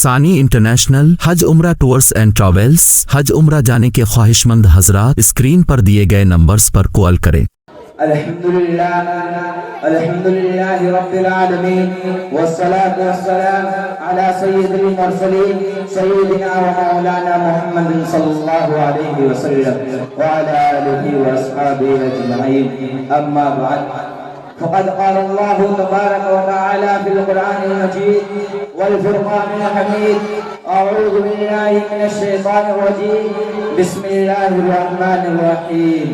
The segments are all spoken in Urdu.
ثانی انٹرنیشنل حج عمرہ ٹورز اینڈ ٹریولز حج عمرہ جانے کے خواہش مند حضرات اسکرین پر دیے گئے نمبرز پر کال کریں۔ الحمدللہ رب العالمین والصلاة والسلام علی سید المرسلین سیدنا و مولانا محمد صلی اللہ علیہ وسلم وعلى آلہ واصحابہ اجمعین، اما بعد فقد قال الله تبارك وتعالى في القرآن المجيد والفرقان الحميد أعوذ بالله من الشيطان الرجيم بسم الله الرحمن الرحيم۔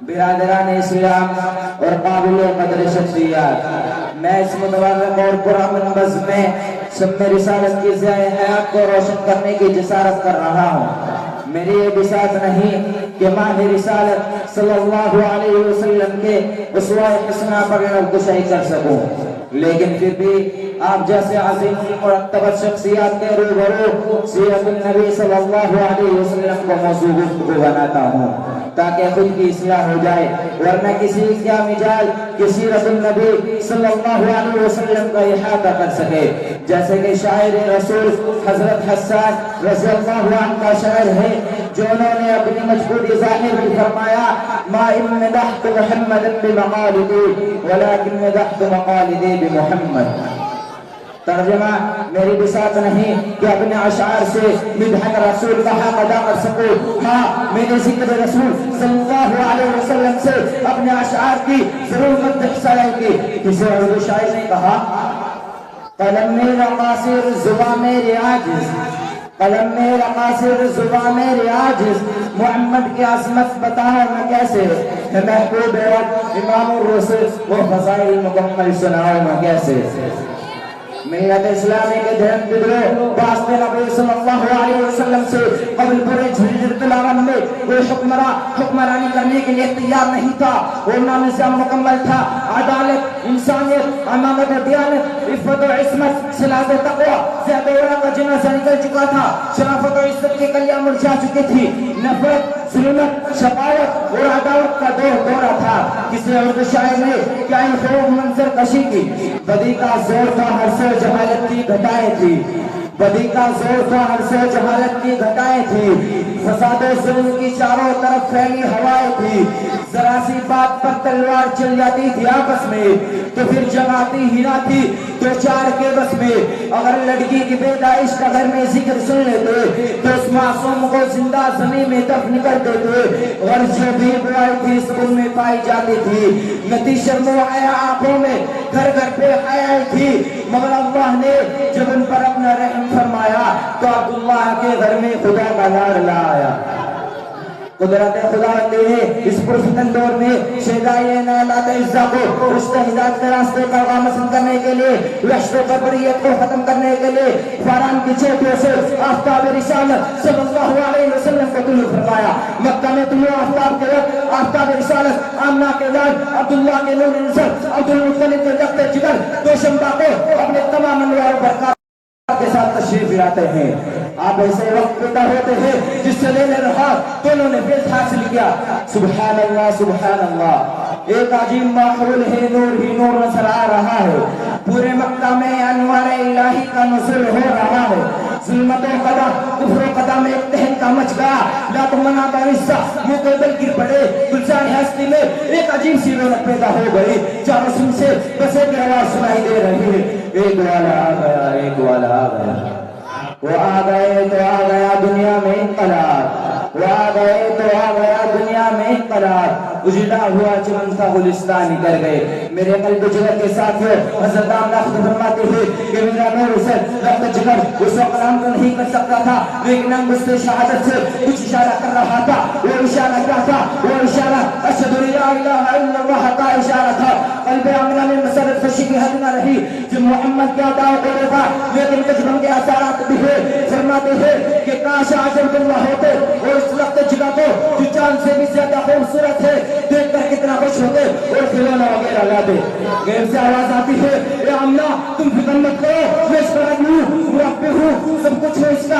برادران اسلام اور قابل قدر شخصیات، میں اس متبرک اور پرامن بزم میں شمع رسالت کی ضیاء حیات کو روشن کرنے کی جسارت کر رہا ہوں۔ میری یہ بساط نہیں کہ ماہ رسالت صلی اللہ علیہ وسلم کے اسوہ حسنہ پر نظرگشائی کر سکوں، لیکن پھر بھی آپ جیسے عظیم مرتبہ شخصیات کے روبرو سیرت النبی صلی اللہ علیہ وسلم کو موضوع گفتگو بناتا ہوں تاکہ خود کی اصلاح ہو جائے، ورنہ کسی کیا مجال کہ سیرت النبی صلی اللہ علیہ وسلم کا احاطہ کر سکے۔ جیسے کہ شاعر رسول حضرت حسان رضی اللہ عنہ کا شاعر ہے جو انہوں نے اپنی مجبوری ظاہر بھی فرمایا، ما ان مدحت محمد بمقالدی ولیکن مدحت مقالدی بمحمد۔ ترجمہ، میری بساط نہیں کہ اپنے اشعار سے مدحت رسول کا حق ادا کر سکوں، ہاں میں نے ذکر رسول صلی اللہ علیہ وسلم سے اپنے اشعار کی ضرور مدح سلام کی۔ کسی اردو شاعر نے کہا، قلم میرا قاصر زباں میرے عاجز، قلم میرا قاصر زباں میرے عاجز، محمد کی عظمت بتاؤ میں کیسے، محبوب وقت امام الرسل وہ فضائل مکمل سناؤ میں کیسے۔ ملت اسلامی کے دھرم بدرو واسطے نبی صلی اللہ علیہ وسلم سے قبل پورے جھجرت العالم میں کوئی حکمرانی کرنے کے لیے تیار نہیں تھا۔ وہ نظام مکمل تھا، عدالت، انسانیت، امامت و دیانت، عفت و عصمت، صلاح و تقوی، زیادہ اورا کا جنازہ نکل چکا تھا، شرافت و عزت کی کلیاں مرجھا چکی تھی، نفرت، ظلمت، شقاوت اور عداوت کا دورہ تھا۔ کسی اردو شاعر نے کیا ان خوب منظر کشی کی، بدی کا زور تھا ہر سے جہالت کی گھٹائیں تھی، بدی کا زور تھا ہر سے جہالت کی گھٹائیں تھی، فساد و ظلم کی چاروں طرف پھیلی ہوائیں تھی، ذرا سی بات پر تلوار چل جاتی تھی آپس میں تو پھر جماعتی ہی نہ تھی دو چار کے بس میں۔ اگر لڑکی کی پیدائش کا گھر میں ذکر سن لیتے تو اس معصوم کو زندہ زمین میں دفن کر دیتے، اور جو بھی برائی تھی اس میں پائی جاتی تھی، نتی شرم و حیا آنکھوں میں گھر گھر پہ حیا تھی، مگر اللہ نے جب ان پر اپنا رحم فرمایا تو عبداللہ کے گھر میں خدا کا نار لایا۔ قدرت خدا نے اس پرفتن دور میں شہدائے نالات عزہ کو رشتہ ہدایت کے راستے پر گامزن کرنے کے لیے، وحشت و بربریت کو ختم کرنے کے لیے فاران کی چھوٹوں سے آفتاب رسالت صلی اللہ علیہ وسلم کو طلوع فرمایا۔ مکہ میں طلوع آفتاب کے وقت آفتاب رسالت آمنہ کے بعد عبداللہ کے نور نظر عبدالمطلب کے رخت جگر دو شمبا کو اپنے تمام انوار و برکات کے ساتھ تشریف لاتے ہیں۔ آپ ایسے وقت پیدا ہوتے ہیں جس سے لینے رہا دونوں نے فیض حاصل کیا۔ سبحان اللہ سبحان اللہ، ایک عجیب ماحول ہے، نور ہی نور نظر آ رہا ہے، پورے مکہ میں انوار الہی کا نزول ہو رہا ہے۔ ظلمت و قضا کفر و قضا میں ایک تہلکہ مچ گیا، لا تمنا کا حصہ منہ کو بل گر پڑے، گلزار ہستی میں ایک عجیب سی رونق پیدا ہو گئی، چاروں سن سے بس ایک آواز سنائی دے رہی ہے، ایک والا آ گیا، ایک والا آ گیا۔ وہ آ گئے تو آ گیا دنیا میں انقلاب، وہ آ گئے تو آ گیا دنیا میں انقلاب، اجڑا ہوا چمن تھا گلستان کر گئے۔ میرے قلب جگر کے ساتھیوں، حضرت آمنہ خود فرماتے ہیں کہ میرا نور حسین رخت جگر اس وقت کلام تو نہیں کر سکتا تھا، لیکن ہم اس سے شہادت سے کچھ اشارہ کر رہا تھا۔ وہ اشارہ کیا تھا؟ وہ اشارہ اشہد ان لا الہ الا اللہ کا اشارہ تھا۔ قلب آمنہ میں مسرت خوشی کی حد نہ رہی جب محمد کیا دعویٰ کرے گا، لیکن کچھ غم کے اثرات بھی ہے۔ فرماتے ہیں کہ کاش آج عبداللہ ہوتے اور اس وقت جگہ کو جو چاند سے بھی زیادہ خوبصورت ہے دیکھ کر کتنا خوش ہوتے اور کھلونا وغیرہ لاتے۔ غیر سے آواز آتی ہے، اے آمنہ تم فکر مت کرو، میں اس پر ہوں، مربی ہوں، سب کچھ ہے اس کا،